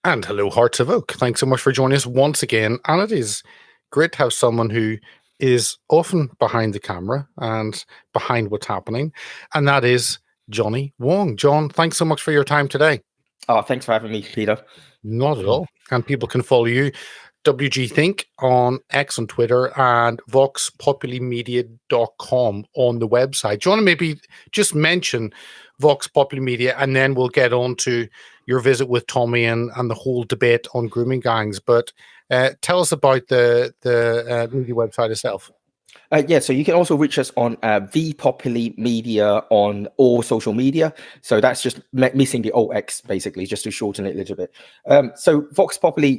And hello, Hearts of Oak. Thanks so much for joining us once again. And it is great to have someone who is often behind the camera and behind what's happening, and that is Johnny Wong. John, thanks so much for your time today. Oh, thanks for having me, Peter. Not at all. And people can follow you, WG Think on X on Twitter and voxpopulimedia.com on the website. Do you want to maybe just mention Vox Populi Media, and then we'll get on to your visit with Tommy and the whole debate on grooming gangs. But tell us about the media website itself. So you can also reach us on V Populi Media on all social media. So that's just missing the OX, basically, just to shorten it a little bit. So Vox Populi,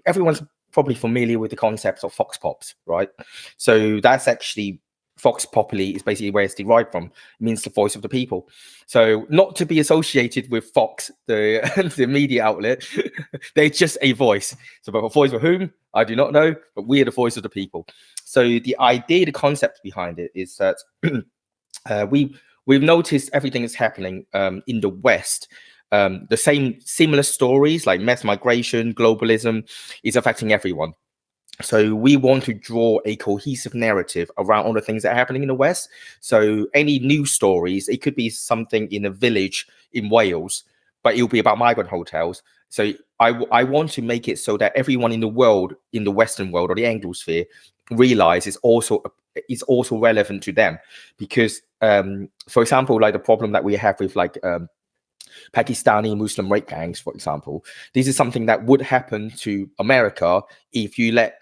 everyone's probably familiar with the concept of Fox Pops, right? So that's actually Vox Populi is basically where it's derived from. It means the voice of the people. So not to be associated with Fox, the media outlet, they're just a voice. So but a voice for whom, I do not know, but we are the voice of the people. So the idea, the concept behind it is that we've noticed everything that's happening in the West. The similar stories like mass migration, globalism is affecting everyone. So we want to draw a cohesive narrative around all the things that are happening in the West. So any news stories, it could be something in a village in Wales, but it'll be about migrant hotels. So I want to make it so that everyone in the world, in the Western world or the Anglosphere, realize it's also relevant to them. Because, for example, like the problem that we have with like Pakistani Muslim rape gangs, for example, this is something that would happen to America if you let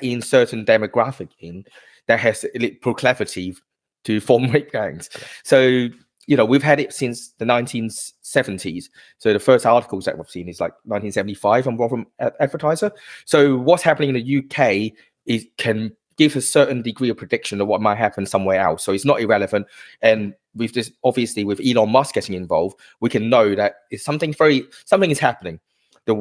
in certain demographic in that has proclivity to form rape gangs. So we've had it since the 1970s. So the first articles that we've seen is like 1975 on Rotherham Advertiser. So what's happening in the UK can give a certain degree of prediction of what might happen somewhere else. So it's not irrelevant. And with this, obviously, with Elon Musk getting involved, we can know that something is happening. The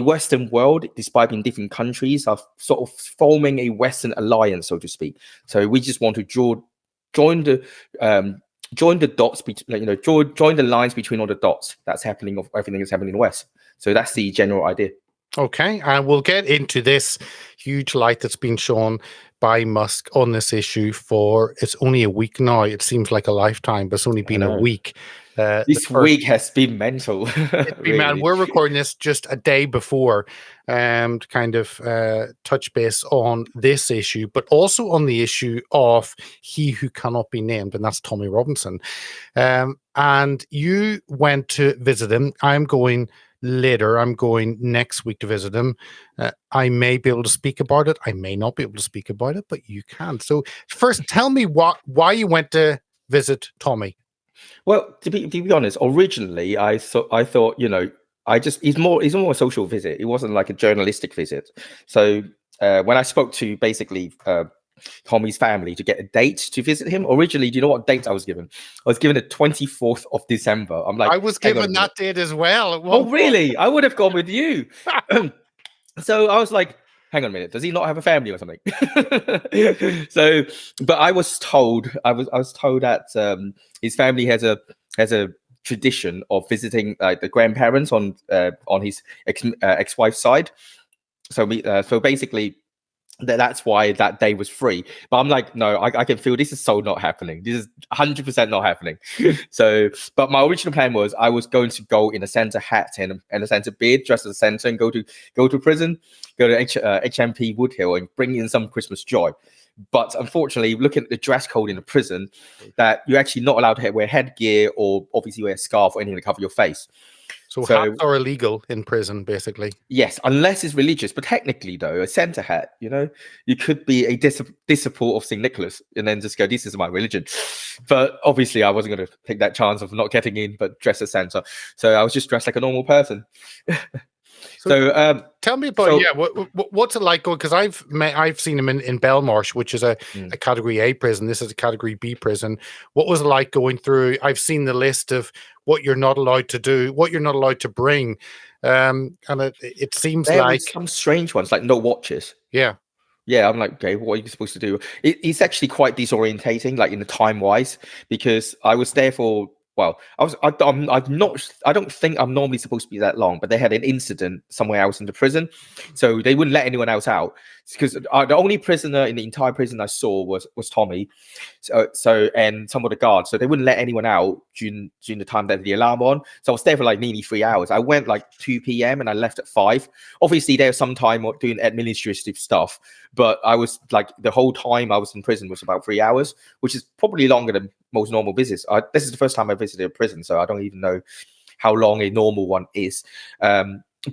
Western world, despite being different countries, are sort of forming a Western alliance, so to speak. So we just want to join the dots, join the lines between all the dots that's happening of everything that's happening in the West. So that's the general idea. Okay, and we'll get into this huge light that's been shown by Musk on this issue for, it's only a week now. It seems like a lifetime, but it's only been a week. This week has been mental. Really. Man, we're recording this just a day before to kind of touch base on this issue, but also on the issue of he who cannot be named, and that's Tommy Robinson. And you went to visit him. I'm going later. I'm going next week to visit him. I may be able to speak about it. I may not be able to speak about it, but you can. So first, tell me why you went to visit Tommy. Well, to be honest, originally I thought he's more a social visit. It wasn't like a journalistic visit. So when I spoke to basically Tommy's family to get a date to visit him, originally, do you know what date I was given? I was given the 24th of December. I'm like, I was given that date as well. Oh, really? I would have gone with you. So I was like, hang on a minute, does he not have a family or something? So, but I was told that his family has a tradition of visiting the grandparents on his ex-wife's side. So basically, that's why that day was free. But I'm like, no, I can feel this is so not happening. This is 100% not happening. So, but my original plan was I was going to go in a Santa hat and a Santa beard, dress as a Santa, and go to prison, go to HMP Woodhill and bring in some Christmas joy. But unfortunately, looking at the dress code in the prison, that you're actually not allowed to wear headgear or obviously wear a scarf or anything to cover your face. So hats are illegal in prison, basically. Yes, unless it's religious. But technically, though, a Santa hat, you could be a disciple of St. Nicholas and then just go, this is my religion. But obviously, I wasn't going to take that chance of not getting in, but dress as Santa. So I was just dressed like a normal person. So tell me about what's it like going, because I've seen him in Belmarsh, which is a category A prison. This is a category B prison. What was it like going through? I've seen the list of what you're not allowed to do, what you're not allowed to bring, and it seems there like some strange ones, like no watches. Yeah, I'm like, okay, what are you supposed to do? It's actually quite disorientating, like in the time wise, because I was there for well, I don't think I'm normally supposed to be that long, but they had an incident somewhere else in the prison, so they wouldn't let anyone else out because the only prisoner in the entire prison I saw was Tommy, so and some of the guards, so they wouldn't let anyone out during the time that the alarm on. So I was there for like nearly 3 hours. I went like 2 p.m. and I left at 5. Obviously, there was some time doing administrative stuff, but I was like the whole time I was in prison was about 3 hours, which is probably longer than most normal visits. This is the first time I visited a prison, so I don't even know how long a normal one is.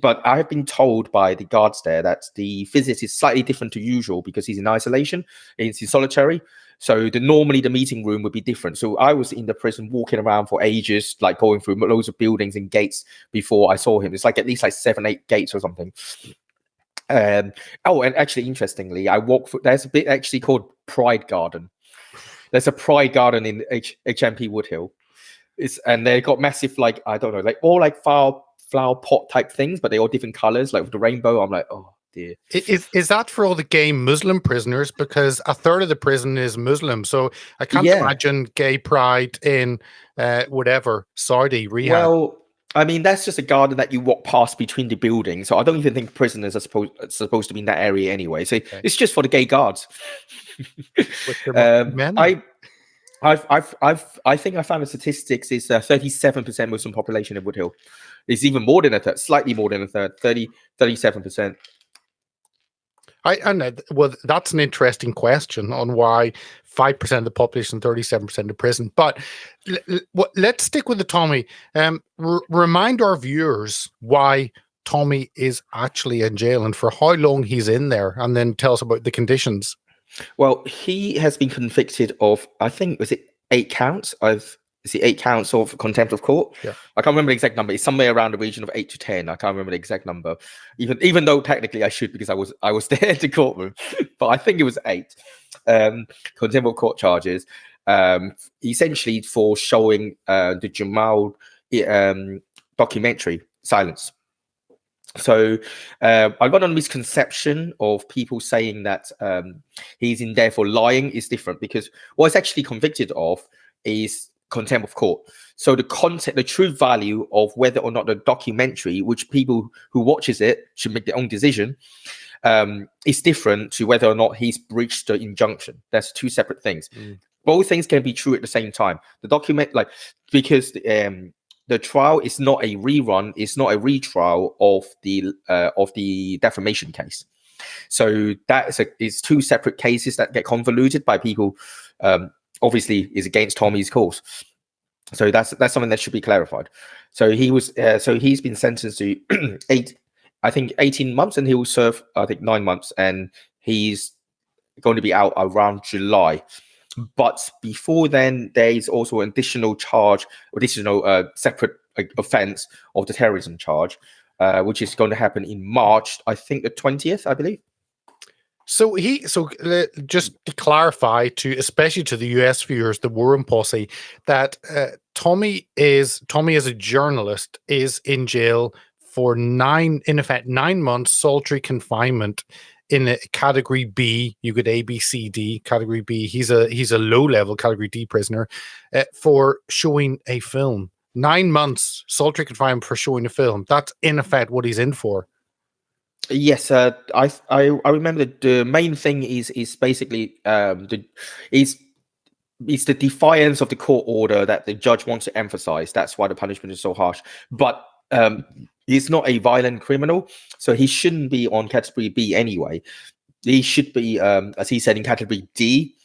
But I have been told by the guards there that the visit is slightly different to usual because he's in isolation, he's in solitary. So normally the meeting room would be different. So I was in the prison walking around for ages, like going through loads of buildings and gates before I saw him. It's like at least like 7, 8 gates or something. And actually, interestingly, I walked through, there's a bit actually called Pride Garden. There's a Pride Garden in HMP Woodhill. And they got massive, like, I don't know, like all like flower pot type things, but they're all different colors, like with the rainbow. I'm like, oh dear. Is that for all the gay Muslim prisoners? Because a third of the prison is Muslim, so I can't imagine gay pride in whatever Saudi rehab. Well, I mean, that's just a garden that you walk past between the buildings, so I don't even think prisoners are supposed to be in that area anyway. So it's just for the gay guards. Men. I think I found the statistics is 37% Muslim population in Woodhill. It's even more than a third, slightly more than a third, 37%. I know. Well, that's an interesting question on why 5% of the population, 37% of prison. But let's stick with the Tommy. Remind our viewers why Tommy is actually in jail and for how long he's in there, and then tell us about the conditions. Well, he has been convicted of, I think, was it 8 counts of 8 counts of contempt of court? Yeah. I can't remember the exact number. It's somewhere around the region of 8 to 10. I can't remember the exact number, even though technically I should because I was there at the courtroom. But I think it was 8 contempt of court charges, essentially for showing the Jamal documentary Silence. So I got a misconception of people saying that he's in there for lying is different, because what he's actually convicted of is contempt of court. So the content, the true value of whether or not the documentary, which people who watches it should make their own decision, is different to whether or not he's breached the injunction. That's 2 separate things. Both things can be true at the same time. The document, like, because the trial is not a rerun, it's not a retrial of the defamation case. So it's 2 separate cases that get convoluted by people. Obviously, is against Tommy's cause. So that's something that should be clarified. So he's been sentenced to 18 months, and he will serve, I think, 9 months, and he's going to be out around July. But before then, there is also an additional separate offense of the terrorism charge, which is going to happen in March, I think the 20th, I believe. So just to clarify, especially to the US viewers, the War Room Posse, that Tommy as a journalist is in jail for 9 months solitary confinement in a category B. You could A, B, C, D. Category B, he's a low level category D prisoner for showing a film. 9 months solitary confinement for showing a film. That's in effect what he's in for. Yes, I remember the main thing is basically it's the defiance of the court order that the judge wants to emphasize. That's why the punishment is so harsh. But he's not a violent criminal, so he shouldn't be on category B anyway. He should be, as he said, in category D,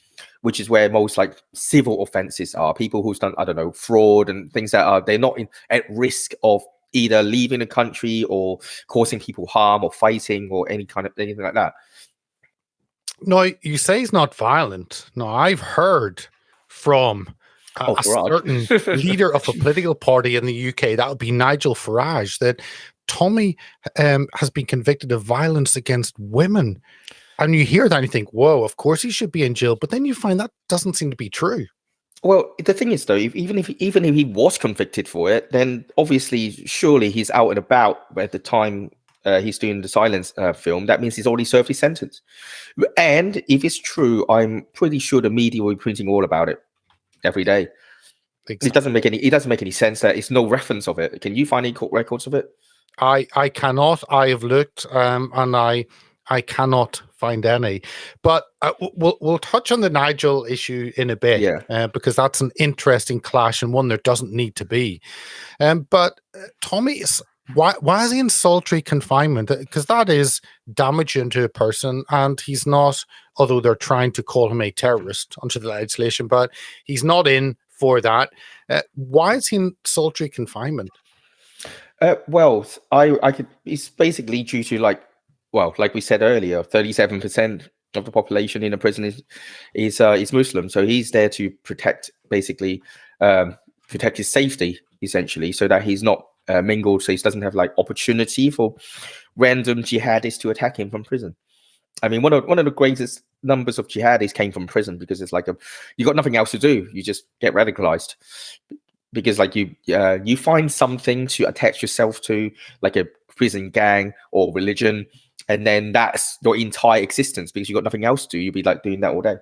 which is where most like civil offenses are. People who've done, I don't know, fraud and things they're not at risk of either leaving the country or causing people harm or fighting or anything like that. No, you say he's not violent. No, I've heard from a certain leader of a political party in the UK, that would be Nigel Farage, that Tommy has been convicted of violence against women. And you hear that and you think, whoa, of course he should be in jail. But then you find that doesn't seem to be true. Well, the thing is, though, even if he was convicted for it, then obviously, surely he's out and about at the time he's doing the Silence film. That means he's already served his sentence. And if it's true, I'm pretty sure the media will be printing all about it every day. It doesn't make any sense. That it's no reference of it. Can you find any court records of it? I cannot. I have looked, and I cannot find any. But we'll touch on the Nigel issue in a bit, Yeah. because that's an interesting clash and one there doesn't need to be. But Tommy, why is he in solitary confinement? Because that is damaging to a person, and he's not. Although they're trying to call him a terrorist under the legislation, but he's not in for that. Why is he in solitary confinement? Well, I could. It's basically due to like we said earlier, 37% of the population in a prison is Muslim. So he's there to protect, basically, protect his safety, essentially, so that he's not mingled, so he doesn't have like opportunity for random jihadists to attack him from prison. I mean, one of the greatest numbers of jihadis came from prison, because it's like you got nothing else to do. You just get radicalized, because like you find something to attach yourself to, like a prison gang or religion, and then that's your entire existence, because you got nothing else to do. You'll be like doing that all day.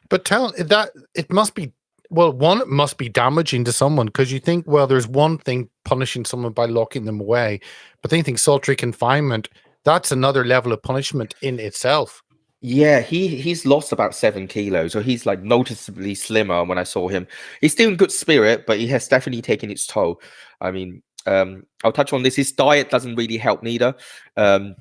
But tell that it must be, well, one, it must be damaging to someone, because you think, well, there's one thing punishing someone by locking them away, but then you think solitary confinement, that's another level of punishment in itself. Yeah, he's lost about 7 kilos, so he's like noticeably slimmer when I saw him. He's still in good spirit, but he has definitely taken its toll. I mean, I'll touch on this. His diet doesn't really help neither,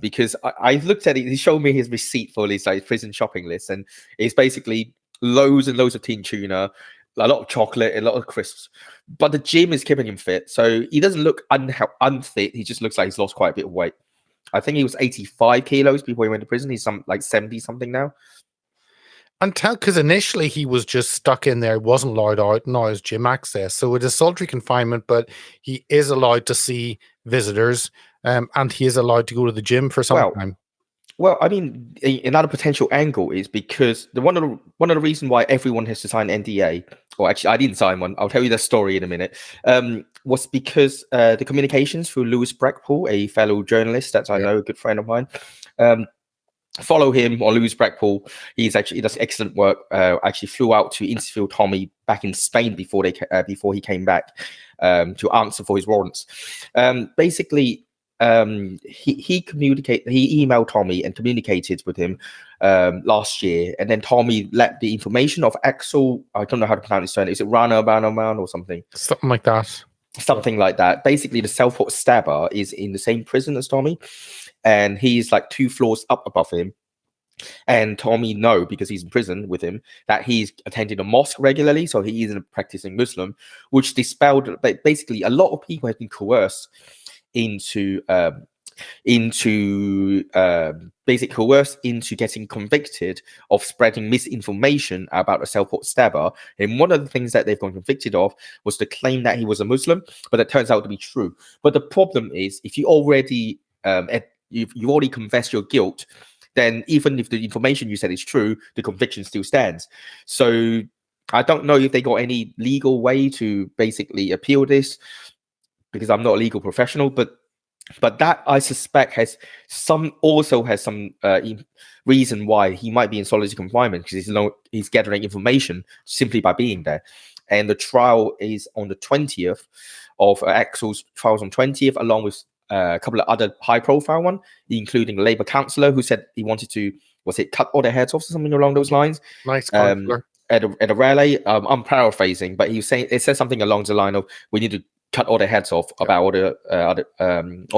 because I looked at it. He showed me his receipt for his like prison shopping list, and it's basically loads and loads of tin tuna, a lot of chocolate, a lot of crisps. But the gym is keeping him fit, so he doesn't look unfit. He just looks like he's lost quite a bit of weight. I think he was 85 kilos before he went to prison. He's like 70 something now. And because initially he was just stuck in there, wasn't allowed out, now has gym access. So it is solitary confinement, but he is allowed to see visitors, and he is allowed to go to the gym for some time. Well, I mean, another potential angle is because one of the reasons why everyone has to sign NDA, or actually I didn't sign one, I'll tell you the story in a minute, was because the communications through Lewis Brackpool, a fellow journalist that I know, a good friend of mine, follow him, or Lewis Brackpool. He does excellent work. Actually flew out to interview Tommy back in Spain before he came back to answer for his warrants. Basically, he emailed Tommy and communicated with him last year, and then Tommy let the information of Axel, I don't know how to pronounce his surname, is it Rana or something like that, basically the Southport stabber is in the same prison as Tommy, and he's like 2 floors up above him. And Tommy because he's in prison with him, that he's attending a mosque regularly, so he is a practicing Muslim, which dispelled basically a lot of people have been coerced into getting convicted of spreading misinformation about the Southport stabber. And one of the things that they've gone convicted of was the claim that he was a Muslim, but it turns out to be true. But the problem is, if you already you already confessed your guilt, then even if the information you said is true, the conviction still stands. So I don't know if they got any legal way to basically appeal this, because I'm not a legal professional, but that I suspect has some reason why he might be in solitary confinement, because he's gathering information simply by being there. And the trial is on the 20th of Axel's trials on 20th, along with a couple of other high-profile ones, including a Labour councillor who said he wanted to, cut all their heads off or something along those lines. Nice councillor. At a rally. I'm paraphrasing, but he was saying, it says something along the line of, we need to cut all their heads off about all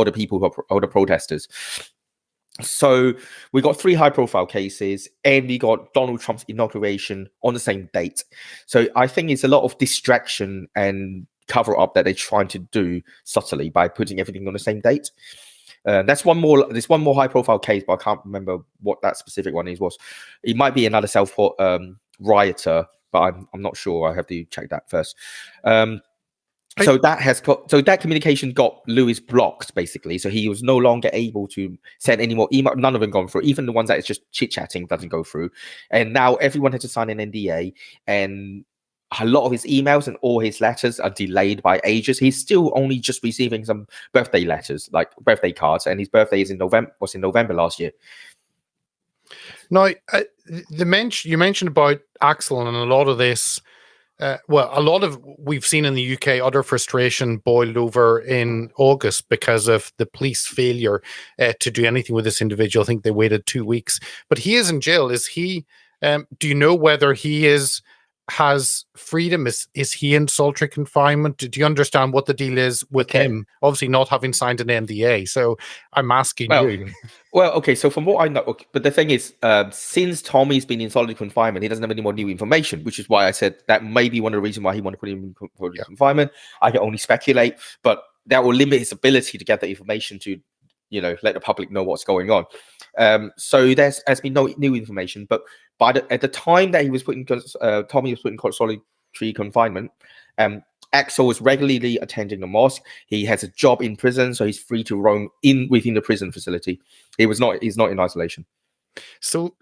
the people who are all the protesters. So we got 3 high-profile cases, and we got Donald Trump's inauguration on the same date. So I think it's a lot of distraction and cover-up that they're trying to do subtly by putting everything on the same date. There's one more high-profile case, but I can't remember what that specific one was. It might be another Southport rioter, but I'm not sure. I have to check that first. So that communication got Lewis blocked, basically. So he was no longer able to send any more email. None of them gone through. Even the ones that is just chit-chatting doesn't go through. And now everyone had to sign an NDA, and a lot of his emails and all his letters are delayed by ages. He's still only just receiving some birthday letters, like birthday cards, and his birthday is in November last year. Now, you mentioned about Axel, and a lot of this well, a lot of we've seen in the UK, utter frustration boiled over in August because of the police failure to do anything with this individual. I think they waited 2 weeks, but he is in jail. Is he? Do you know whether he has freedom? Is he in solitary confinement? Do you understand what the deal is with him? Obviously, not having signed an NDA. So I'm asking you. Well, okay. So from what I know, but the thing is, since Tommy's been in solitary confinement, he doesn't have any more new information, which is why I said that may be one of the reasons why he wanted to put him in solitary confinement. I can only speculate, but that will limit his ability to get the information to, let the public know what's going on. So has been no new information, but at the time that he was Tommy was put in solitary confinement, Axel was regularly attending the mosque. He has a job in prison, so he's free to roam within the prison facility. He's not in isolation. So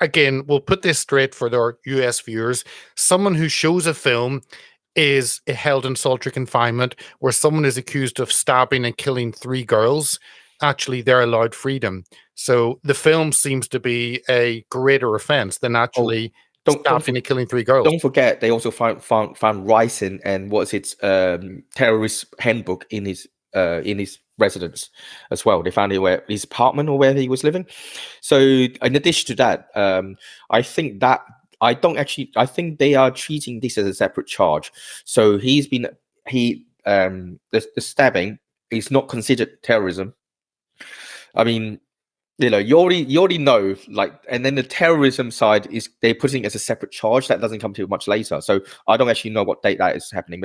again, we'll put this straight for our US viewers. Someone who shows a film is held in solitary confinement where someone is accused of stabbing and killing 3 girls. Actually, they're allowed freedom. So the film seems to be a greater offense than actually stabbing and killing 3 girls. Don't forget, they also found ricin and what's its terrorist handbook in his residence as well. They found it where his apartment or where he was living. So in addition to that, I think they are treating this as a separate charge. So the stabbing is not considered terrorism. I mean, you already know, and then the terrorism side is they're putting it as a separate charge that doesn't come to much later. So I don't actually know what date that is happening,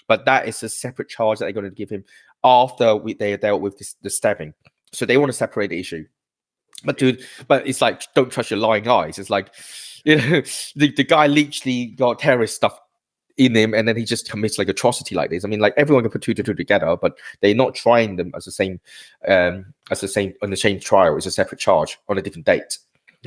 but that is a separate charge that they're going to give him after they dealt with the stabbing. So they want to separate the issue. But it's like, don't trust your lying eyes. It's like, the guy literally got terrorist stuff in him, and then he just commits atrocity like this. I mean, everyone can put 2 to 2 together, but they're not trying them as the same on the same trial. It's a separate charge on a different date.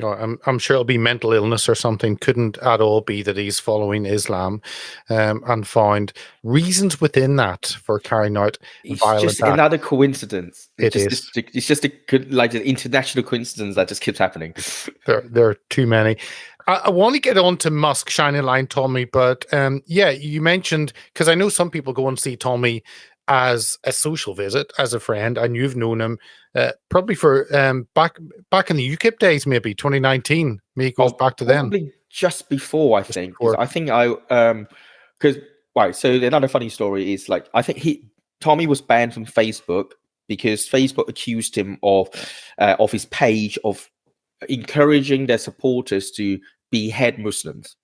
I'm sure it'll be mental illness or something. Couldn't at all be that he's following Islam, and found reasons within that for carrying out violent acts. Just another coincidence. It's just an international coincidence that just keeps happening. There are too many. I want to get on to Musk, shining light, Tommy, but you mentioned, because I know some people go and see Tommy as a social visit, as a friend, and you've known him probably for back in the UKIP days, maybe 2019. Maybe it goes back to then. Probably just before, I think. So another funny story is I think Tommy was banned from Facebook because Facebook accused him of his page of encouraging their supporters to behead Muslims,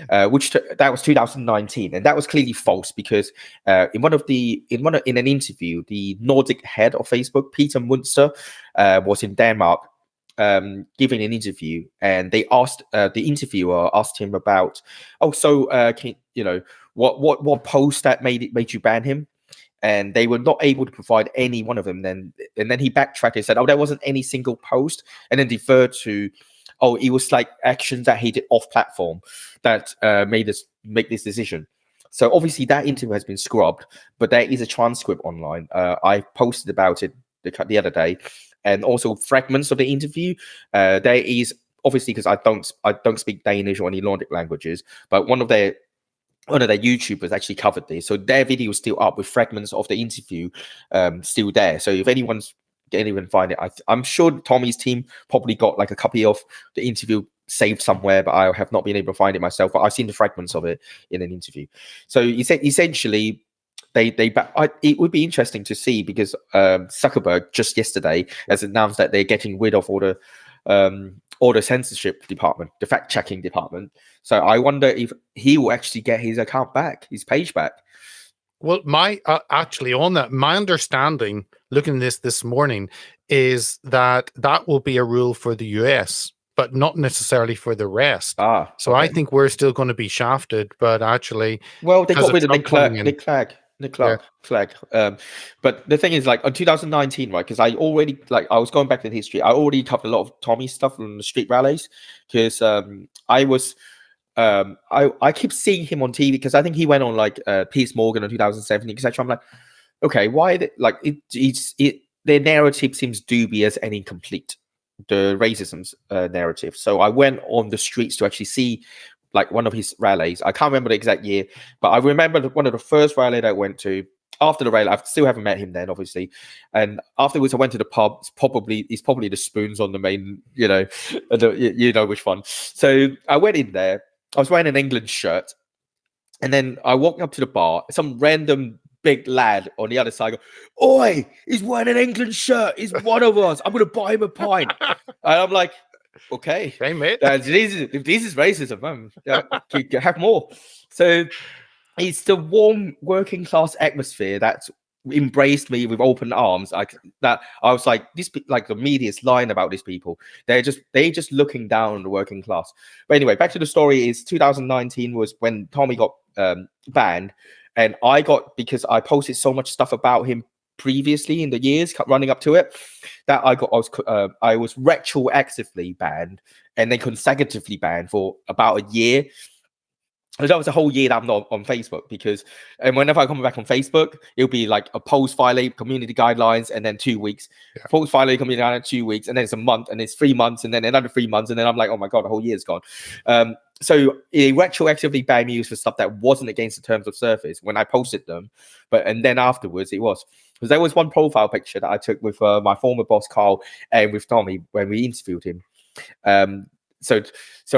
that was 2019, and that was clearly false because in an interview, the Nordic head of Facebook, Peter Munster, was in Denmark giving an interview, and they asked the interviewer asked him about, what post that made you ban him. And they were not able to provide any one of them. And then he backtracked and said, there wasn't any single post, and then deferred to, it was actions that he did off platform that made us make this decision. So obviously that interview has been scrubbed, but there is a transcript online. I posted about it the other day, and also fragments of the interview. There is obviously, because I don't speak Danish or any Nordic languages, but one of their YouTubers actually covered this, so their video is still up with fragments of the interview still there. So if anyone find it, I'm sure Tommy's team probably got a copy of the interview saved somewhere, but I have not been able to find it myself. But I've seen the fragments of it in an interview. So essentially, it would be interesting to see, because Zuckerberg just yesterday has announced that they're getting rid of all the censorship department, the fact-checking department. So I wonder if he will actually get his account back, his page back. Well, actually on that, my understanding, looking at this morning, is that will be a rule for the US, but not necessarily for the rest. So okay. I think we're still going to be shafted, but actually, well, they got rid of Nick Clegg. But the thing is, on 2019, right? Because I was going back in history. I already covered a lot of Tommy stuff from the street rallies, because I keep seeing him on TV, because I think he went on Piers Morgan in 2017, etc. I'm like, okay, why? Their narrative seems dubious and incomplete, the racism narrative. So I went on the streets to actually see like one of his rallies. I can't remember the exact year, but I remember one of the first rally that I went to. After the rally, I still haven't met him then, obviously. And afterwards, I went to the pub. It's probably the Spoons on the main, you know which one. So I went in there. I was wearing an England shirt, and then I walked up to the bar. Some random big lad on the other side go, "Oi, he's wearing an England shirt. He's one of us. I'm gonna buy him a pint." And I'm like, "Okay, hey mate, if this is racism, have more." So it's the warm working class atmosphere that's embraced me with open arms. I was like, like the media is lying about these people. They're just looking down on the working class. But anyway, back to the story. Is 2019 was when Tommy got banned, and I got, because I posted so much stuff about him previously in the years running up to it, that I was retroactively banned and then consecutively banned for about a year. So that was a whole year that I'm not on Facebook, and whenever I come back on Facebook, it'll be like a post violate community guidelines, and then 2 weeks, post violate community guidelines, 2 weeks, and then it's a month, and it's 3 months, and then another 3 months, and then I'm like, oh my god, the whole year's gone. So it retroactively banned me for stuff that wasn't against the terms of service when I posted them, and then afterwards it was, because there was one profile picture that I took with my former boss Carl and with Tommy when we interviewed him. So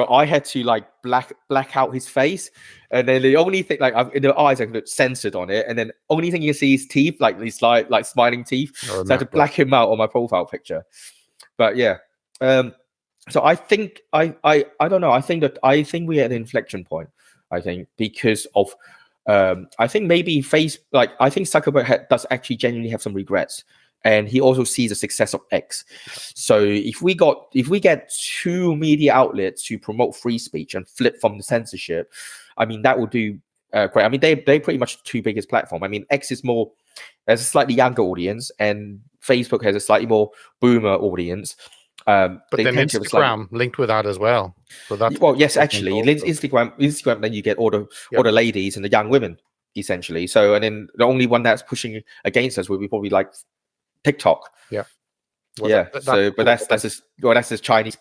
I had to like black out his face, and then the only thing, like, in the eyes, I got censored on it, and then only thing you see is teeth, like these like smiling teeth. So I had to black him out on my profile picture. But yeah, so I think I don't know. I think we're at an inflection point. I think because of I think maybe I think Zuckerberg does actually genuinely have some regrets. And he also sees the success of X. So if we get two media outlets to promote free speech and flip from the censorship, I mean, that will do great. I mean, they pretty much the two biggest platform. I mean, X has a slightly younger audience, and Facebook has a slightly more boomer audience. But then Instagram linked with that as well. So that's, well, yes, actually, Instagram. Then you get all the ladies and the young women, essentially. So, and then the only one that's pushing against us will be probably like TikTok. Yeah. Well, yeah. That's his Chinese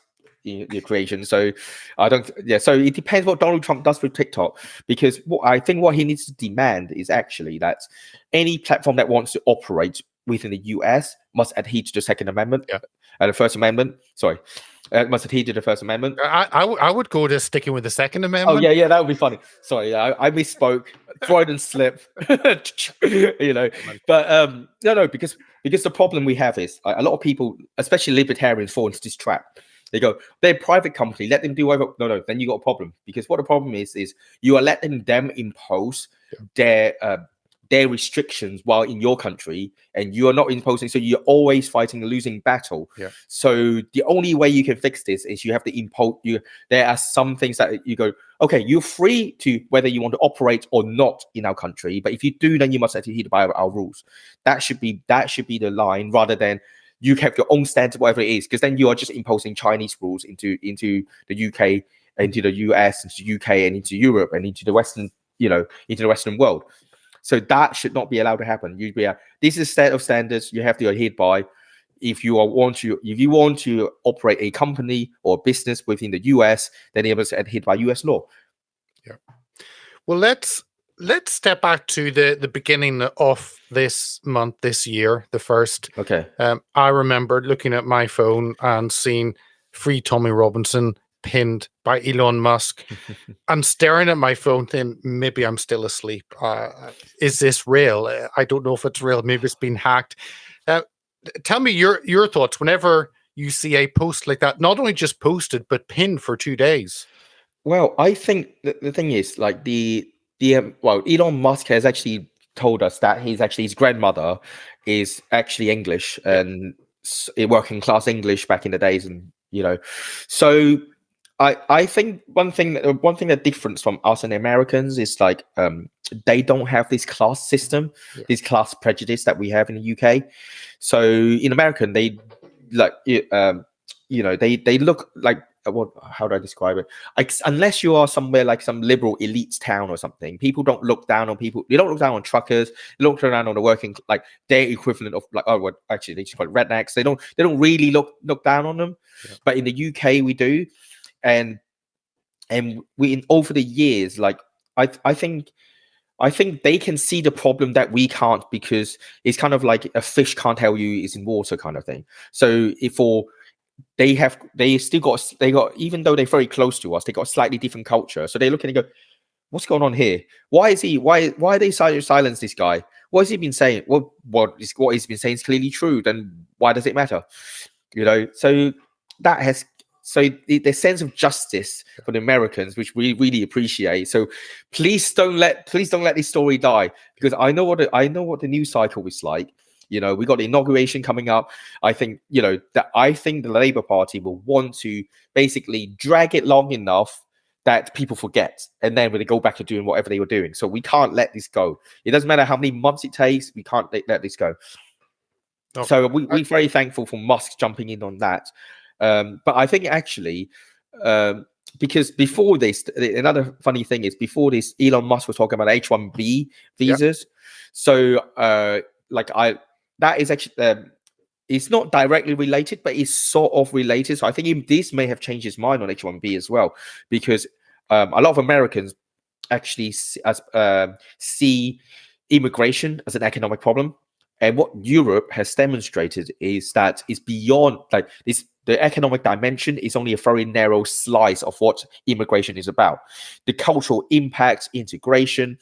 creation. So I don't. Yeah. So it depends what Donald Trump does with TikTok, because what he needs to demand is actually that any platform that wants to operate within the US must adhere to the Second Amendment. Yeah. The First Amendment. Sorry. Must adhere to the First Amendment. I would go to sticking with the Second Amendment. Oh yeah, that would be funny. Sorry, I misspoke. Freudian slip. But no, because the problem we have is a lot of people, especially libertarians, fall into this trap. They go, they're a private company, let them do whatever. No, then you got a problem, because what the problem is you are letting them impose their restrictions while in your country, and you are not imposing. So you're always fighting a losing battle. Yeah. So the only way you can fix this is you have to impose. There are some things that you go, okay, you're free to whether you want to operate or not in our country, but if you do, then you must adhere by our rules. That should be the line, rather than you have your own standard, whatever it is, because then you are just imposing Chinese rules into the UK, into the US, into the UK, and into Europe, and into the Western, into the Western world. So that should not be allowed to happen. This is a set of standards you have to adhere by. If you want to operate a company or business within the US, then you must adhere by US law. Yeah. Well, let's step back to the beginning of this month, this year, the first. Okay. I remember looking at my phone and seeing Free Tommy Robinson pinned by Elon Musk and staring at my phone thinking, maybe I'm still asleep. Is this real? I don't know if it's real. Maybe it's been hacked. Tell me your thoughts whenever you see a post like that, not only just posted, but pinned for 2 days. Well, I think the thing is, like, Elon Musk has actually told us that his grandmother is actually English, and working class English back in the days, and so I think one thing that difference from us and Americans is like they don't have this class system, this class prejudice that we have in the UK. So in American, they like they look like, how do I describe it? Like, unless you are somewhere like some liberal elite town or something, people don't look down on people. They don't look down on truckers. They look down on the working, like their equivalent of like, actually they just call it rednecks. They don't really look down on them. Yeah. But in the UK we do, and And over the years, like I think they can see the problem that we can't, because it's kind of like a fish can't tell you it's in water kind of thing. So they still got, even though they're very close to us, they got a slightly different culture. So they look and go, what's going on here? Why are they silence this guy? What has he been saying? What he's been saying is clearly true. Then why does it matter? So that has, the sense of justice for the Americans, which we really appreciate. So please don't let this story die, because I know what the news cycle is like. We got the inauguration coming up. I think the Labour Party will want to basically drag it long enough that people forget, and then when they go back to doing whatever they were doing. So we can't let this go. It doesn't matter how many months it takes. We can't let this go. Okay. So we're very thankful for Musk jumping in on that. But I think actually, because before this, another funny thing is, before this, Elon Musk was talking about H-1B visas. So that is actually, it's not directly related, but it's sort of related. So I think this may have changed his mind on H-1B as well, because a lot of Americans actually see immigration as an economic problem. And what Europe has demonstrated is that it's beyond, like, this. The economic dimension is only a very narrow slice of what immigration is about. The cultural impact, integration,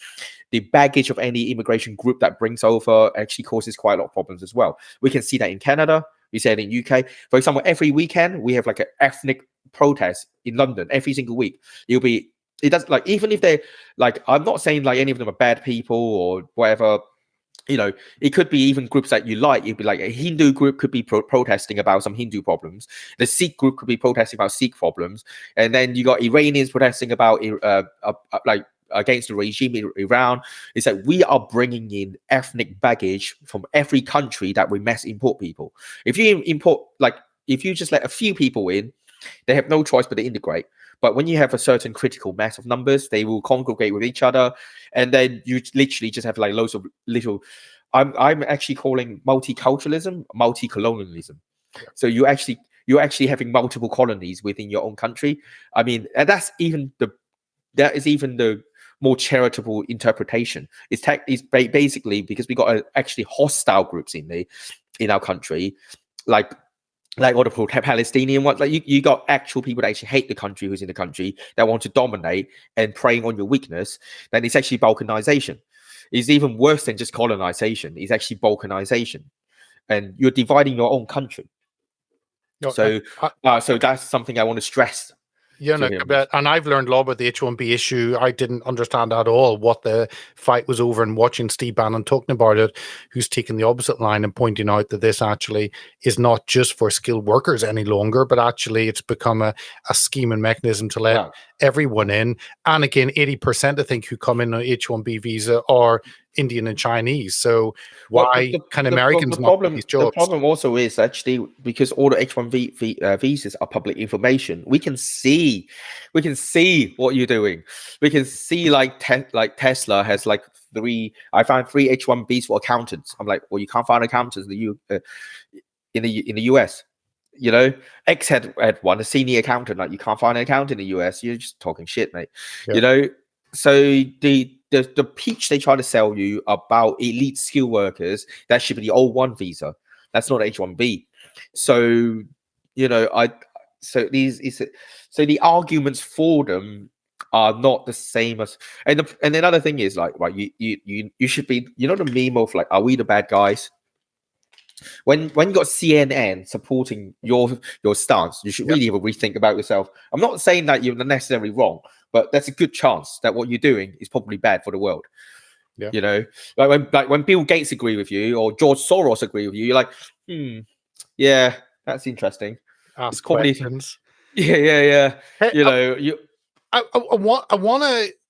the baggage of any immigration group that brings over actually causes quite a lot of problems as well. We can see that in Canada. We see it in UK. For example, every weekend we have like an ethnic protest in London every single week. It does, like, even if they, like, I'm not saying like any of them are bad people or whatever. It could be even groups that you like. It'd be like a Hindu group could be protesting about some Hindu problems. The Sikh group could be protesting about Sikh problems. And then you got Iranians protesting about like against the regime in Iran. It's like we are bringing in ethnic baggage from every country that we mass import people. If you just let a few people in, they have no choice but to integrate. But when you have a certain critical mass of numbers, they will congregate with each other, and then you literally just have like loads of little. I'm actually calling multiculturalism multi-colonialism. Yeah. So you're actually having multiple colonies within your own country. I mean, and that is even the more charitable interpretation. It's basically because we got actually hostile groups in our country, like all the Palestinian ones. Like you got actual people that actually hate the country, who's in the country, that want to dominate and preying on your weakness. Then it's actually balkanization. It's even worse than just colonization. It's actually balkanization, and you're dividing your own country. So that's something I want to stress. Yeah, and I've learned a lot about the H-1B issue. I didn't understand at all what the fight was over, and watching Steve Bannon talking about it, who's taking the opposite line and pointing out that this actually is not just for skilled workers any longer, but actually it's become a scheme and mechanism to let everyone in. And again, 80% I think who come in on H-1B visa are Indian and Chinese. So why can Americans not get these jobs? The problem also is actually because all the H-1B visas are public information. We can see what you're doing. We can see like Tesla has like I found 3 H-1Bs for accountants. I'm like, well, you can't find accountants in the US. X had one, a senior accountant. Like, you can't find an accountant in the US. You're just talking shit, mate. Yeah. So the pitch they try to sell you about elite skill workers, that should be the O1 visa. That's not H-1B. So so the arguments for them are not the same as. And another thing is, like, right, you should be, the meme of like, are we the bad guys? When you got CNN supporting your stance, you should really have a rethink about yourself. I'm not saying that you're necessarily wrong, but there's a good chance that what you're doing is probably bad for the world. Yeah. Like when Bill Gates agree with you or George Soros agree with you, you're like, yeah, that's interesting. Ask questions. Yeah. Hey, I want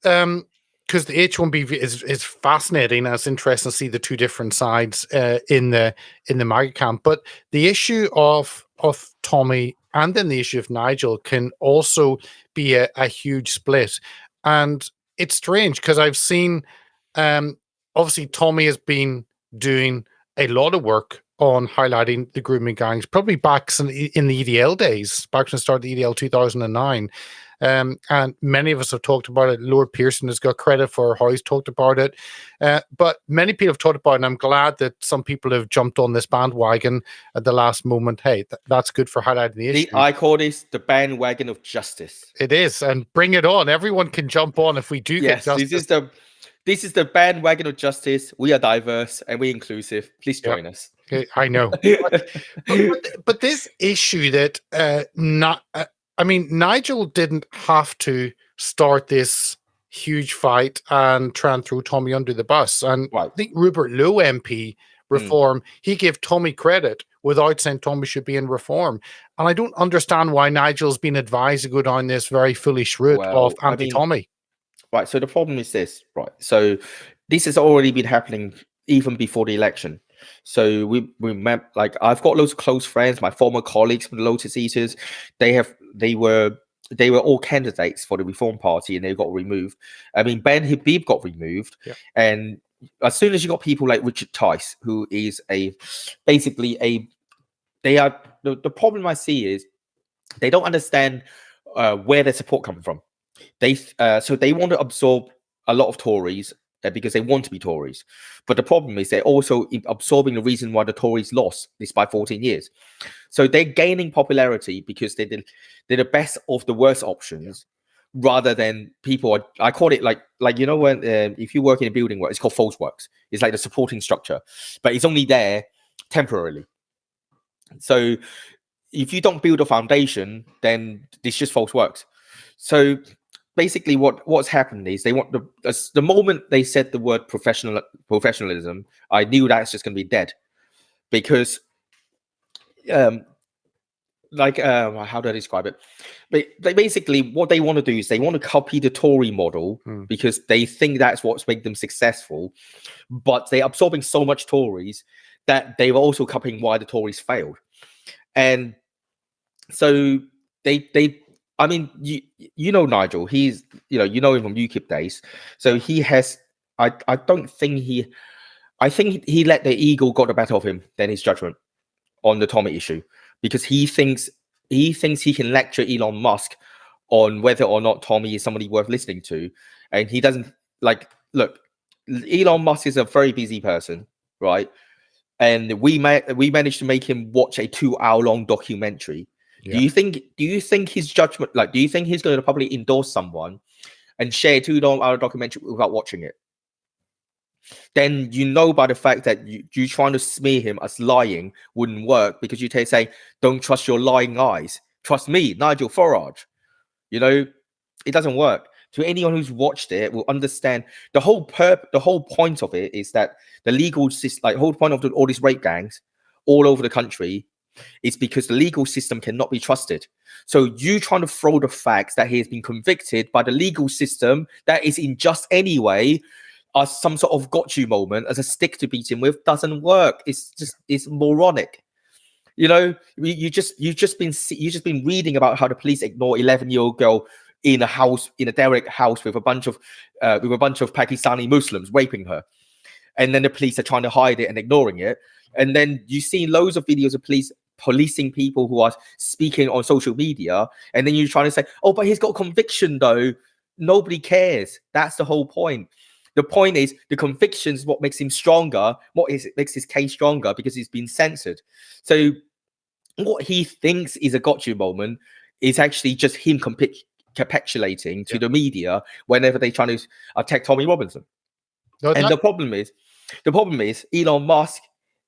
to because the H-1B is fascinating, and it's interesting to see the two different sides in the MAGA camp. But the issue of Tommy and then the issue of Nigel can also be a huge split. And it's strange because I've seen, obviously, Tommy has been doing a lot of work on highlighting the grooming gangs, probably back in the EDL days, back when I started the EDL 2009. and many of us have talked about it. Lord Pearson has got credit for how he's talked about it, but many people have talked about it, and I'm glad that some people have jumped on this bandwagon at the last moment. Hey, that's good for highlighting the issue. I call this the bandwagon of justice. It is, and bring it on. Everyone can jump on if we do get justice. This is the bandwagon of justice. We are diverse and we're inclusive. Please join us. I know, but this issue that Nigel didn't have to start this huge fight and try and throw Tommy under the bus. And I think Rupert Lowe MP reform, he gave Tommy credit without saying Tommy should be in reform. And I don't understand why Nigel's been advised to go down this very foolish route of anti-Tommy. Right, so the problem is this, right? So this has already been happening even before the election. So we remember, like, I've got loads of close friends, my former colleagues from the Lotus Eaters. They were all candidates for the Reform Party, and they got removed. I mean, Ben Habib got removed, and as soon as you got people like Richard Tice, who is the problem I see is they don't understand where their support comes from. So they want to absorb a lot of Tories because they want to be Tories. But the problem is they're also absorbing the reason why the Tories lost despite 14 years. So they're gaining popularity because they're the best of the worst options, rather than people I call it like you know, when if you work in a building where it's called false works. It's like the supporting structure, but it's only there temporarily. So if you don't build a foundation, then it's just false works. So basically what's happened is they want the moment they said the word professionalism, I knew that's just going to be dead, because how do I describe it? But basically what they want to do is they want to copy the Tory model because they think that's what's made them successful, but they're absorbing so much Tories that they're also copying why the Tories failed. And so I mean, you know Nigel, he's, you know him from UKIP days. So he has, I think he let the ego got the better of him than his judgment on the Tommy issue, because he thinks he can lecture Elon Musk on whether or not Tommy is somebody worth listening to. And he doesn't look, Elon Musk is a very busy person, right? And we managed to make him watch a 2-hour-long documentary. Do you think his judgment, do you think he's going to probably endorse someone and share a 2-hour documentary without watching it? Then you know by the fact that you trying to smear him as lying wouldn't work, because you say, don't trust your lying eyes. Trust me, Nigel Farage. You know, it doesn't work. To anyone who's watched it will understand the whole point of it is that the legal system, the whole point of all these rape gangs all over the country, it's because the legal system cannot be trusted. So you trying to throw the facts that he has been convicted by the legal system that is unjust anyway as some sort of got you moment, as a stick to beat him with, doesn't work. It's moronic. You know, you just been reading about how the police ignore 11-year-old girl in a derelict house with a bunch of Pakistani Muslims raping her, and then the police are trying to hide it and ignoring it. And then you see loads of videos of police policing people who are speaking on social media, and then you're trying to say, oh, but he's got conviction though. Nobody cares. That's the whole point. The point is the conviction is what makes him stronger. Makes his case stronger, because he's been censored. So what he thinks is a gotcha moment is actually just him capitulating to the media whenever they try to attack Tommy Robinson. The problem is Elon Musk,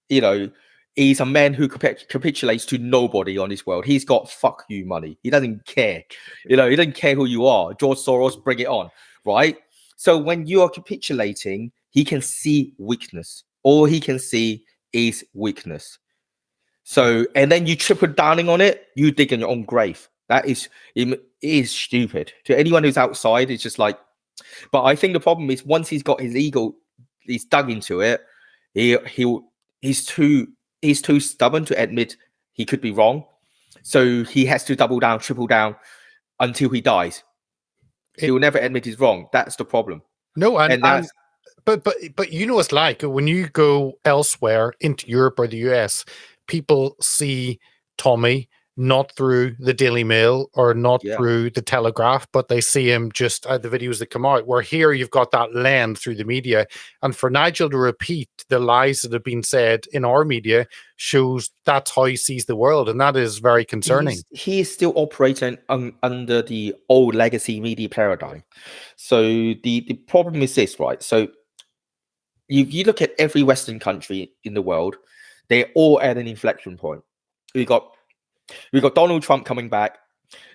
you know, he's a man who capitulates to nobody on this world. He's got fuck you money. He doesn't care. You know, he doesn't care who you are. George Soros, bring it on, right? So when you are capitulating, he can see weakness. All he can see is weakness. So, and then you triple downing on it, you dig in your own grave. That is stupid. To anyone who's outside, it's just like, but I think the problem is once he's got his ego, he's dug into it, he's too stubborn to admit he could be wrong. So he has to double down, triple down until he dies. He will never admit he's wrong. That's the problem. No, but you know, it's like when you go elsewhere into Europe or the US, people see Tommy not through the Daily Mail or not Yeah. through the Telegraph, but they see him just the videos that come out. Where here you've got that lens through the media, and for Nigel to repeat the lies that have been said in our media shows that's how he sees the world, and that is very concerning. He is still operating under the old legacy media paradigm. So the problem is this, right? So you look at every Western country in the world, they're all at an inflection point. We got Donald Trump coming back.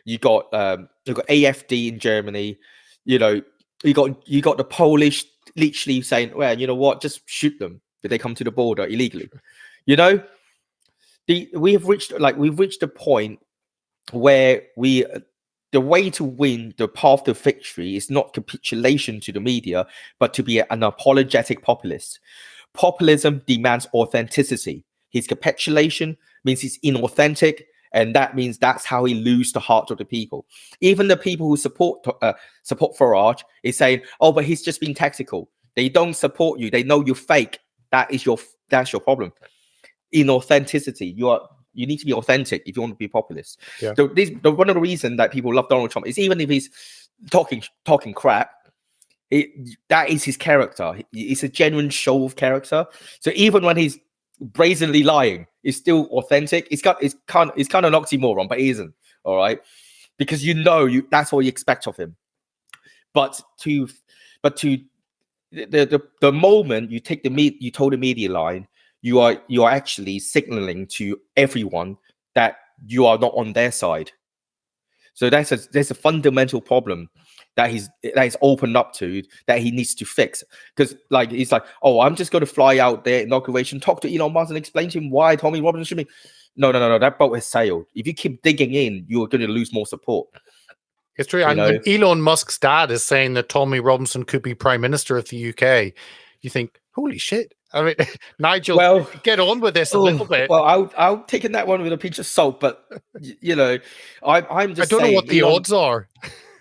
You got AfD in Germany. You know, you got the Polish literally saying, well, you know what, just shoot them if they come to the border illegally. You know, we've reached a point where the way to win, the path to victory is not capitulation to the media, but to be an apologetic populist. Populism demands authenticity. His capitulation means he's inauthentic, and that means that's how he loses the heart of the people. Even the people who support Farage is saying, "Oh, but he's just being tactical." They don't support you. They know you're fake. That's your problem. Inauthenticity. You need to be authentic if you want to be populist. Yeah. So one of the reasons that people love Donald Trump is even if he's talking crap, that is his character. It's a genuine show of character. So even when he's brazenly lying, it's still authentic. It's kind of an oxymoron, but he isn't. All right, because that's what you expect of him. The moment you take you told the media line, you are actually signaling to everyone that you are not on their side. So there's a fundamental problem that he's opened up to that he needs to fix. Because he's like, oh, I'm just going to fly out there inauguration, talk to Elon Musk and explain to him why Tommy Robinson should be. No, that boat has sailed. If you keep digging in, you're going to lose more support. It's true. And when Elon Musk's dad is saying that Tommy Robinson could be Prime Minister of the UK, you think, holy shit. I mean, Nigel, get on with this a little bit. Well, I'll take that one with a pinch of salt, but I'm just. I don't know what the odds are.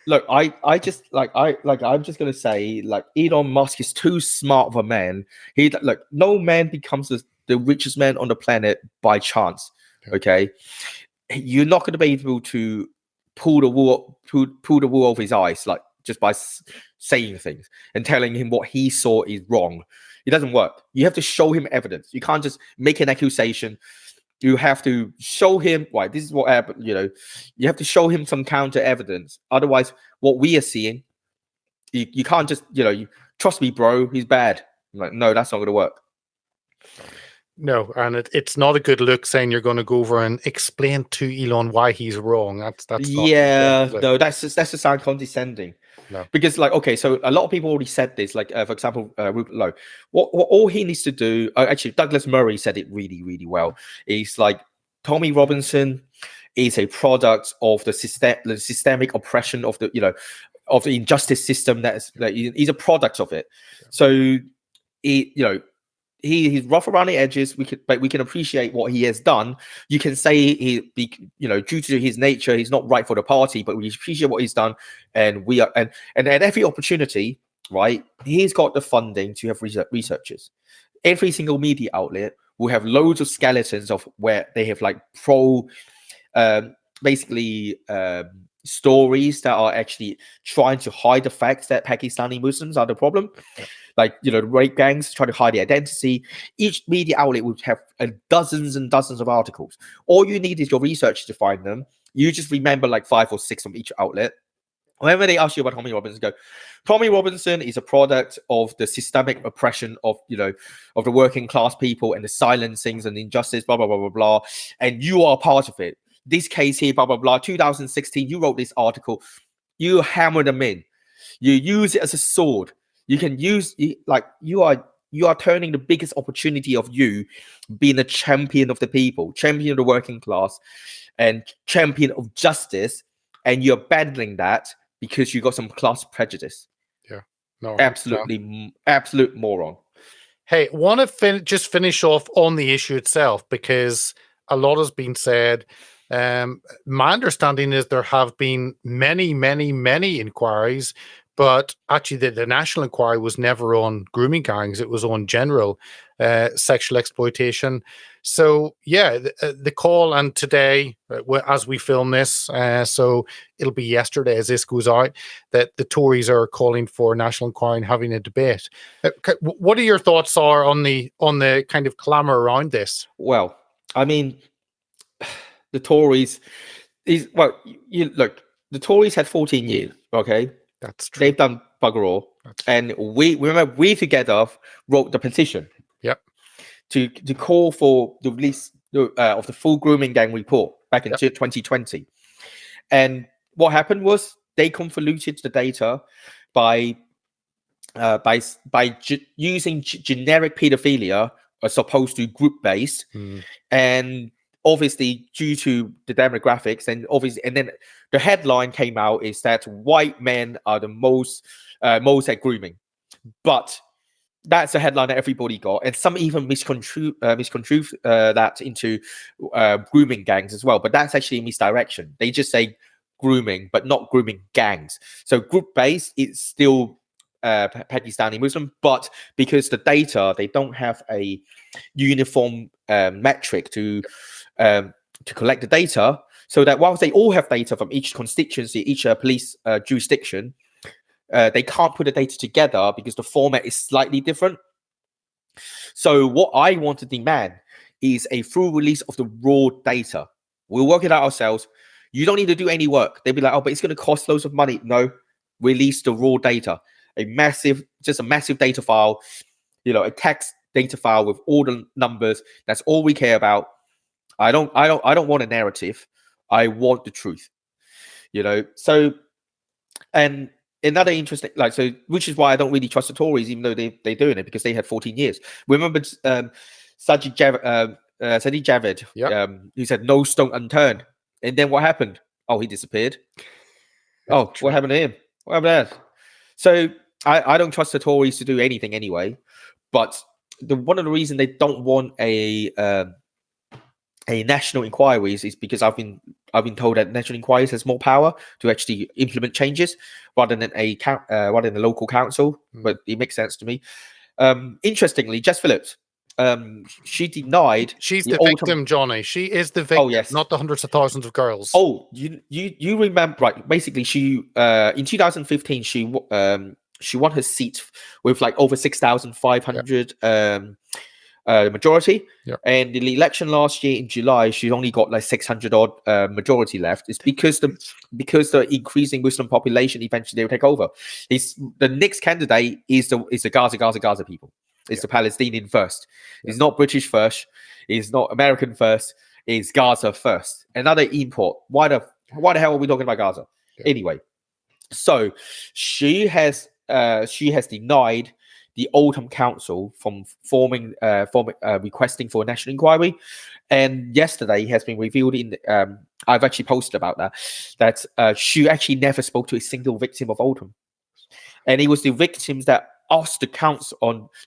Look, I'm just gonna say, Elon Musk is too smart of a man. No man becomes the richest man on the planet by chance. Okay, you're not going to be able to pull the wool over his eyes, just by saying things and telling him what he saw is wrong. It doesn't work. You have to show him evidence. You can't just make an accusation. You have to show him why this is what happened. You have to show him some counter evidence. Otherwise, what we are seeing, you can't just, you trust me, bro, he's bad. I'm like, no, that's not going to work. No, and it's not a good look saying you're going to go over and explain to Elon why he's wrong. That's no, that's just sound condescending. No. Because okay, so a lot of people already said this. For example, Rupert Lowe. What all he needs to do, actually, Douglas Murray said it really, really well. Is Tommy Robinson is a product of the systemic oppression of the of the injustice system. He's a product of it. Yeah. So he's rough around the edges. We can appreciate what he has done. You can say due to his nature, he's not right for the party, but we appreciate what he's done, and we are and at every opportunity, right? He's got the funding to have researchers. Every single media outlet will have loads of skeletons of where they have stories that are actually trying to hide the fact that Pakistani Muslims are the problem. The rape gangs try to hide the identity. Each media outlet would have dozens and dozens of articles. All you need is your research to find them. You just remember 5 or 6 from each outlet. Whenever they ask you about Tommy Robinson, go, Tommy Robinson is a product of the systemic oppression of the working class people and the silencings and injustice, blah, blah, blah, blah, blah. And you are part of it. This case here, blah, blah, blah. 2016, you wrote this article. You hammer them in. You use it as a sword. You can use you are turning the biggest opportunity of you being a champion of the people, champion of the working class, and champion of justice, and you're battling that because you got some class prejudice. Yeah, no, absolute moron. Hey, want to just finish off on the issue itself, because a lot has been said. My understanding is there have been many, many, many inquiries But actually, the national inquiry was never on grooming gangs. It was on general sexual exploitation. So, yeah, the call, and today, as we film this, so it'll be yesterday as this goes out, that the Tories are calling for a national inquiry and having a debate. What are your thoughts are on the kind of clamour around this? Well, I mean, the Tories you look. The Tories had 14 years. Okay, That's true. they've done bugger all, and we remember we together wrote the petition. Yep. To call for the release of the full grooming gang report back in 2020, and what happened was they convoluted the data by using generic pedophilia as opposed to group based, and obviously due to the demographics, and then the headline came out is that white men are the most at grooming, but that's a headline that everybody got, and some even misconstrued that into grooming gangs as well. But that's actually a misdirection. They just say grooming, but not grooming gangs. So group based, it's still Pakistani Muslim, but because the data, they don't have a uniform metric to collect the data, so that whilst they all have data from each constituency, each police jurisdiction, they can't put the data together because the format is slightly different. So what I want to demand is a full release of the raw data. We'll work it out ourselves. You don't need to do any work. They'll be like, oh, but it's going to cost loads of money. No, release the raw data. Just a massive data file, a text data file with all the numbers. That's all we care about. I don't want a narrative. I want the truth. So, and another interesting, which is why I don't really trust the Tories, even though they're doing it, because they had 14 years. Remember Sajid Javid, who said no stone unturned, and then what happened? Oh, he disappeared. Oh, what happened to him? What happened to that? So I don't trust the Tories to do anything anyway. But one of the reasons they don't want a national inquiries is because I've been told that national inquiries has more power to actually implement changes rather than a local council. But it makes sense to me. Interestingly, Jess Phillips, she denied. She's the victim, Johnny. She is the victim, not the hundreds of thousands of girls. Oh, you remember, right? Basically, she in 2015 she won her seat with like over 6,500 majority, and in the election last year in July, she only got like 600 odd majority left. It's because the increasing Muslim population eventually will take over. The next candidate is the Gaza people. It's the Palestinian first. It's not British first. It's not American first. It's Gaza first. Another import. Why the hell are we talking about Gaza? Anyway, so she has denied the Oldham Council from requesting for a national inquiry, and yesterday has been revealed in. I've actually posted about that she actually never spoke to a single victim of Oldham, and it was the victims that asked the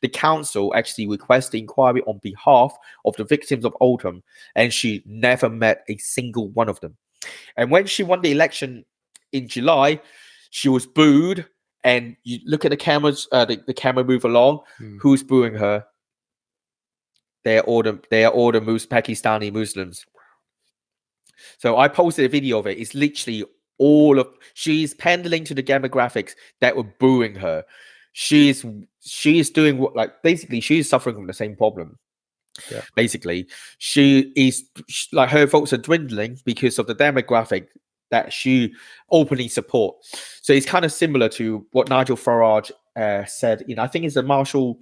council actually request the inquiry on behalf of the victims of Oldham, and she never met a single one of them. And when she won the election in July, she was booed. And you look at the cameras, the camera move along. Who's booing her? They are all the Pakistani Muslims. So I posted a video of it. It's literally she's pandering to the demographics that were booing her. She's doing basically she's suffering from the same problem. Yeah. Basically, her votes are dwindling because of the demographic that she openly support. So it's kind of similar to what Nigel Farage said in, I think it's Winston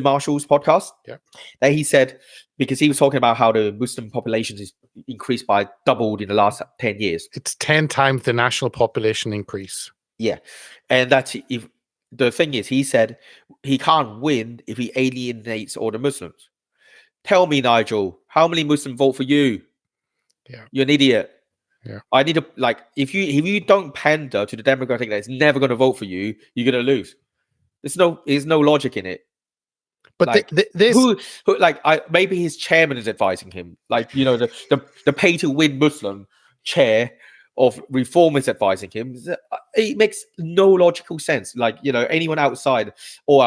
Marshall's podcast. Yeah. That he said, because he was talking about how the Muslim population is increased by doubled in the last 10 years. It's 10 times the national population increase. Yeah. And that's if the thing is, he said he can't win if he alienates all the Muslims. Tell me, Nigel, how many Muslims vote for you? Yeah. You're an idiot. Yeah. I need to if you don't pander to the demographic that's never going to vote for you, you're going to lose. There's no logic in it. But maybe his chairman is advising him, the pay to win Muslim chair of reformers advising him, it makes no logical sense. Like, anyone outside or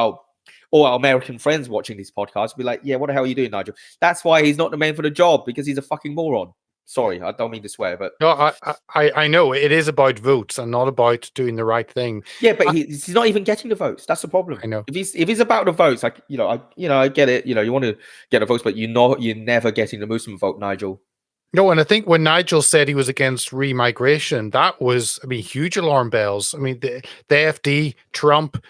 our American friends watching this podcast be like, yeah, what the hell are you doing, Nigel? That's why he's not the man for the job, because he's a fucking moron. Sorry, I don't mean to swear, but no, I know it is about votes and not about doing the right thing. yeah, but he's not even getting the votes. That's the problem. I know. If he's about the votes, like I get it. You want to get the votes, but you're never getting the Muslim vote, Nigel. No, and I think when Nigel said he was against remigration, that was, huge alarm bells. The AfD, Trump,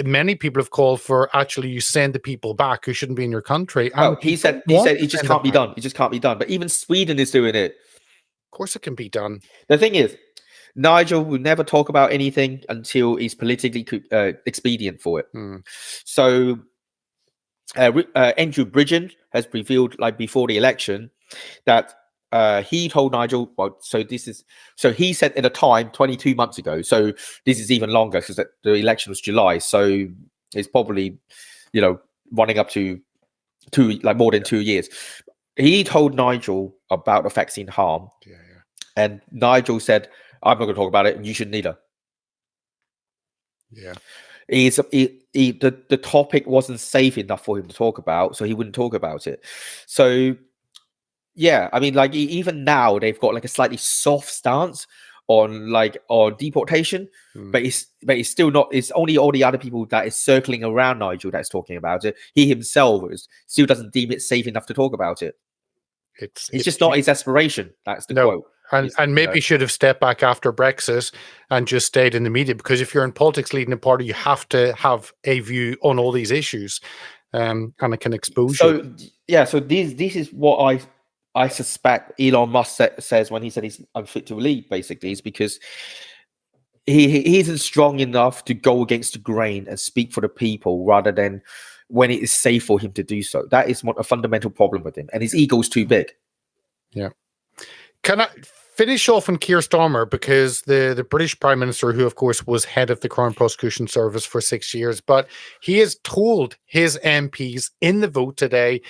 many people have called for actually you send the people back who shouldn't be in your country. And he said it just can't be done. It just can't be done. But even Sweden is doing it. Of course, it can be done. The thing is, Nigel will never talk about anything until it's politically expedient for it. So Andrew Bridgen has revealed, like before the election, that he told Nigel, so he said at a time 22 months ago, so this is even longer because the election was July, so it's probably running up to more than 2 years. He told Nigel about the vaccine harm, and Nigel said, I'm not going to talk about it, and you shouldn't either. Yeah. The topic wasn't safe enough for him to talk about, so he wouldn't talk about it. So yeah, even now they've got like a slightly soft stance on deportation, but it's still not. It's only all the other people that is circling around Nigel that's talking about it. He himself still doesn't deem it safe enough to talk about it. It's just not his aspiration. That's the quote. And maybe should have stepped back after Brexit and just stayed in the media, because if you're in politics leading a party, you have to have a view on all these issues, and it can expose you. Yeah, so this is what I suspect Elon Musk says when he said he's unfit to lead, basically, is because he isn't strong enough to go against the grain and speak for the people rather than when it is safe for him to do so. That is a fundamental problem with him, and his ego is too big. Yeah. Can I finish off on Keir Starmer, because the British Prime Minister, who of course was head of the Crown Prosecution Service for 6 years, but he has told his MPs in the vote today,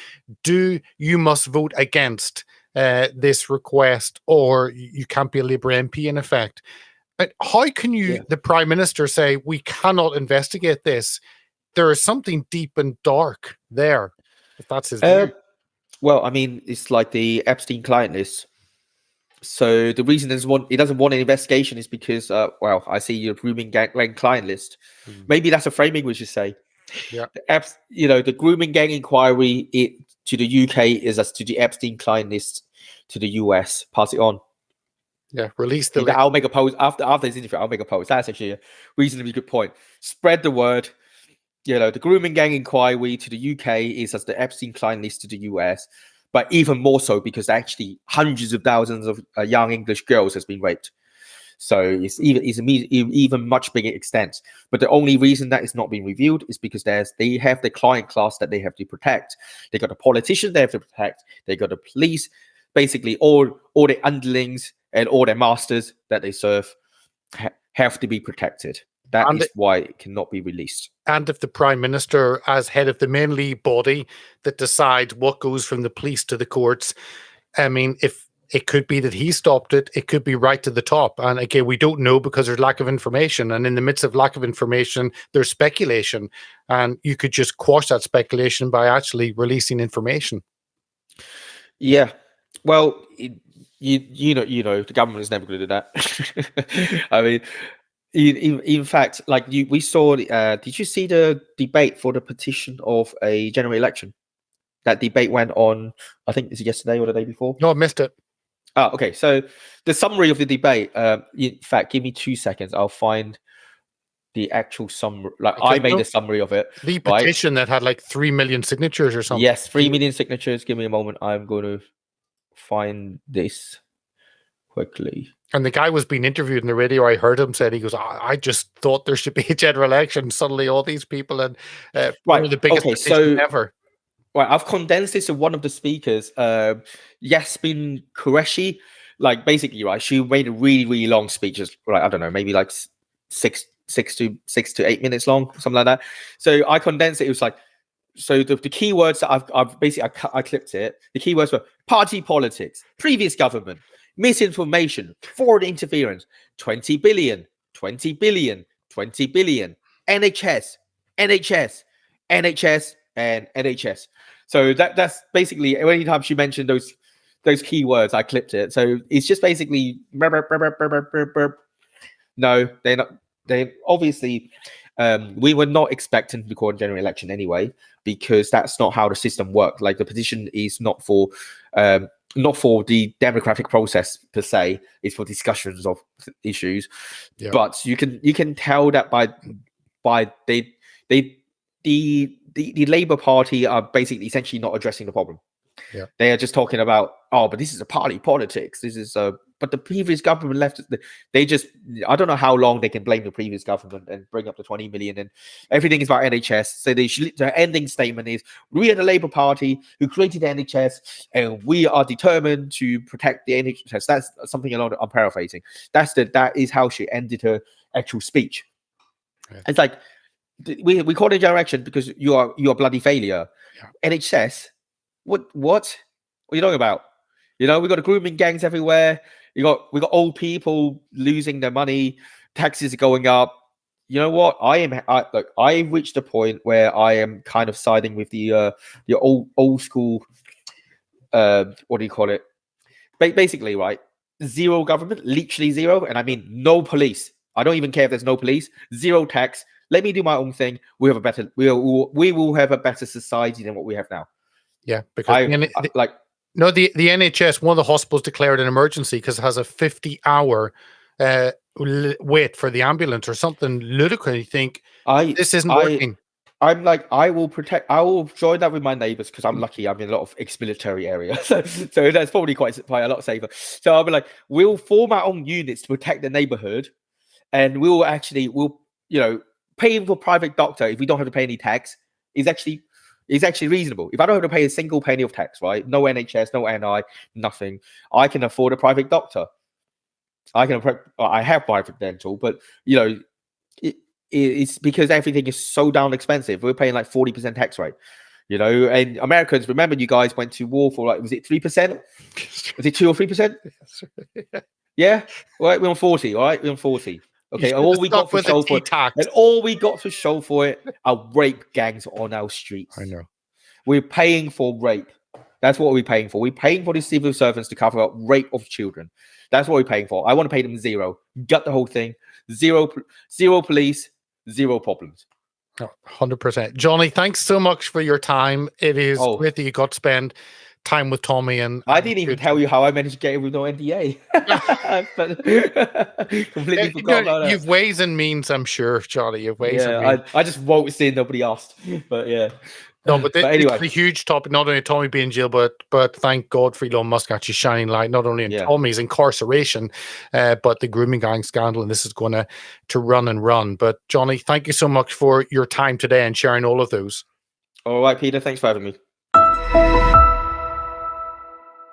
you must vote against this request or you can't be a Labour MP in effect. How can the Prime Minister, say we cannot investigate this? There is something deep and dark there, if that's his view. Well, it's like the Epstein client list. So the reason he doesn't want an investigation is because, I see your grooming gang client list. Maybe that's a framing we should say. Yeah. The grooming gang inquiry to the UK is as to the Epstein client list to the US. Pass it on. Yeah, release the. I'll make a post after this interview. I'll make a post. That's actually a reasonably good point. Spread the word. The grooming gang inquiry to the UK is as the Epstein client list to the US. But even more so because actually hundreds of thousands of young English girls has been raped. So it's even much bigger extent. But the only reason that it's not being revealed is because they have the client class that they have to protect. They got the politicians they have to protect. They got the police, basically all the underlings and all their masters that they serve have to be protected. That is why it cannot be released. And if the Prime Minister, as head of the main lead body that decides what goes from the police to the courts, if it could be that he stopped it, it could be right to the top. And again, we don't know because there's lack of information. And in the midst of lack of information, there's speculation. And you could just quash that speculation by actually releasing information. Yeah. Well, the government is never going to do that. In fact, we saw, did you see the debate for the petition of a general election? That debate went on, I think, is it yesterday or the day before? No, I missed it. Oh, okay. So the summary of the debate, in fact, give me 2 seconds. I'll find the actual summary. I made a summary of it. The petition that had 3 million signatures or something. Yes, 3 million signatures. Give me a moment. I'm going to find this quickly. And the guy was being interviewed in the radio. I heard him said, he goes, I just thought there should be a general election. Suddenly all these people, and one of the biggest petitions ever. Right, I've condensed this to one of the speakers, Yasmin Qureshi. Basically, right, she made a really, really long speech. I don't know, maybe 6 to 8 minutes long, something like that. So I condensed it. It was so the keywords that I've basically I clipped it. The keywords were party politics, previous government, misinformation, foreign interference, 20 billion, 20 billion, 20 billion, NHS, NHS, NHS, and NHS. So that's basically, anytime she mentioned those keywords, I clipped it. So it's just basically burp, burp, burp, burp, burp, burp, burp. No, they're not. They obviously, we were not expecting to record a general election anyway, because that's not how the system works. Like, the petition is not for the democratic process per se. It's for discussions of issues. Yeah. But you can tell that by the Labour Party are basically essentially not addressing the problem. Yeah. They are just talking about, but this is a party politics. This is but the previous government left. They just, I don't know how long they can blame the previous government and bring up the 20 million, and everything is about NHS. So their ending statement is, we are the Labour Party who created the NHS, and we are determined to protect the NHS. That's something along. I'm paraphrasing. That is how she ended her actual speech. Yeah. It's like, we call it general election because you are a bloody failure. Yeah. NHS. What are you talking about? We got the grooming gangs everywhere. We got old people losing their money. Taxes are going up. You know what? I've reached a point where I am kind of siding with the old school. What do you call it? Basically, right? Zero government, literally zero, and I mean no police. I don't even care if there's no police. Zero tax. Let me do my own thing. We will have a better society than what we have now. Yeah, because the NHS, one of the hospitals declared an emergency because it has a 50-hour wait for the ambulance or something ludicrous. You think this isn't working? I'm like, I will join that with my neighbors because I'm lucky. I'm in a lot of ex-military areas, so that's probably quite a lot safer. So I'll be like, we'll form our own units to protect the neighborhood, and we'll paying for private doctor if we don't have to pay any tax is actually reasonable. If I don't have to pay a single penny of tax, right? No NHS, no NI, nothing. I can afford a private doctor. I have private dental, but it's because everything is so damn expensive. We're paying like 40% tax rate, and Americans, remember, you guys went to war for was it 3%? Was it 2 or 3%? Yeah. All right, we're on 40. All right, we're on 40. Okay, and all we got to show for it, and all we got to show for it are rape gangs on our streets. I know. We're paying for rape. That's what we're paying for. We're paying for the civil servants to cover up rape of children. That's what we're paying for. I want to pay them zero. Gut the whole thing. Zero police, zero problems. 100%. Johnny, thanks so much for your time. It is great that you got to spend time with Tommy, and I didn't even tell you how I managed to get it with no NDA. Completely forgot about that. You've ways and means, I'm sure, Johnny. You've ways and means. I just wrote it in, nobody asked. But yeah. No, but anyway, it's a huge topic. Not only Tommy being in jail, but thank God for Elon Musk actually shining light not only on Tommy's incarceration, but the grooming gang scandal. And this is going to run and run. But Johnny, thank you so much for your time today and sharing all of those. All right, Peter. Thanks for having me.